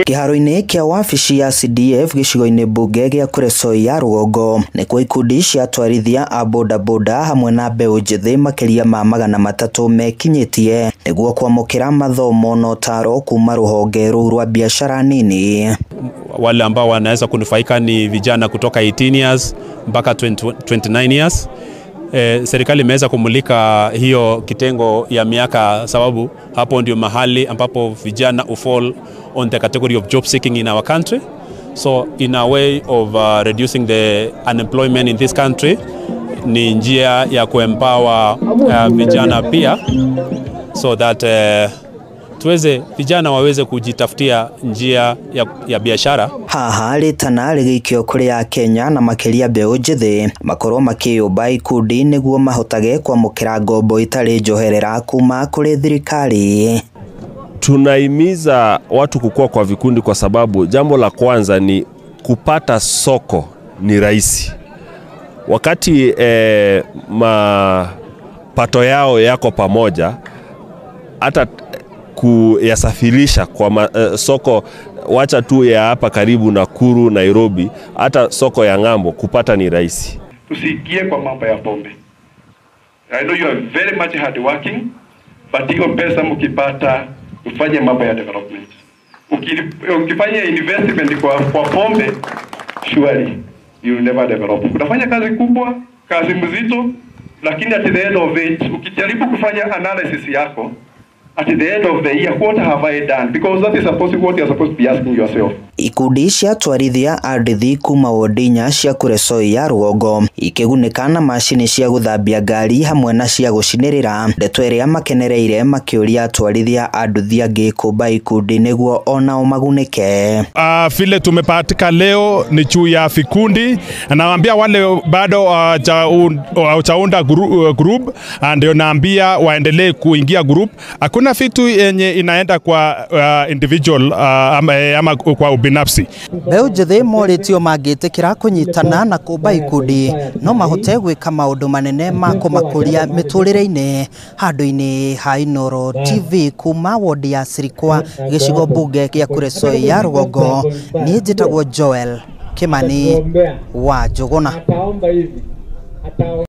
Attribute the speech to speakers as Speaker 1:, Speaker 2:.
Speaker 1: Kiharo-inĩ kia wabici ya CDF gĩcigo-inĩ mbunge gĩa Kuresoi ya Rũgongo nĩkuo ikundi cia atwarithia a bodaboda hamwe na mbeũ njĩthĩ makĩria ma 300 mekinyĩtie nĩguo kwamũkĩra mathomo na ũtaaro kuma rũhonge rũu rwa biashara nini.
Speaker 2: Wale ambao wanaweza kunufaika ni vijana kutoka 18 years mpaka 29 years. Serikali imeweza kumulika hiyo kitengo ya miaka sababu hapo ndio mahali ambapo vijana fall on the category of job seeking in our country. So in a way of reducing the unemployment in this country, ni njia ya kuempower vijana pia so that tuweze vijana waweze kujitafutia njia ya biashara.
Speaker 1: Haha ritana rigikio kuri ya Kenya na makiria mbeũ njĩthĩ makorwo makĩyũmba ikundi nĩguo mahotage kwamũkĩra ngombo itarĩ njoherera kuma kuri thirikari.
Speaker 3: Tunahimiza watu kukua kwa vikundi kwa sababu jambo la kwanza ni kupata soko ni rahisi. Wakati mapato yao yako pamoja, hata kuyasafirisha kwa soko wacha tu ya hapa karibu Nakuru, Nairobi, hata soko ya ngambo kupata ni rahisi.
Speaker 4: Tusiingie kwa mambo ya pombe. I know you are very much hard working, but hiyo pesa mkipata ufanye mambo ya development. Ukifanya investment kwa pombe, surely you will never develop. Unafanya kazi kubwa, kazi mzito, lakini at the end of it ukijaribu kufanya analysis yako at the end of the year, what have I done? Because that is what you are supposed to be asking yourself.
Speaker 1: Ikundi cia atwarithia a ndithi kuma wodi-inya cia Kuresoi ya Rũgongo ikĩgunĩka na macini cia gũthambia ngari hamwe na cia gũcinĩrĩra. Ndeto ĩrĩa makenereire makĩũria atwarithia a nduthi angĩ kũmba ikundi nĩguo onao magunĩke.
Speaker 5: Vile tumepatika leo ni juu ya vikundi, naambia wale bado hawajaunda group ndio naambia waendelee kuingia group. Hakuna vitu yenye inaenda kwa individual ama kwa ubinafsi.
Speaker 1: Mbeũ njĩthĩ morĩtio mangĩtĩkĩra kũnyitana na kũmba ikundi no mahote gwĩka maũndũ manene ma kũmakũria mĩtũrĩre-inĩ. Handũ-inĩ ha Inooro TV kuma wodi ya Sirikwa gĩcigo mbunge gĩa Kuresoi ya Rũgongo, niĩ njĩtagwo Joel Kimani wa Njũgũna.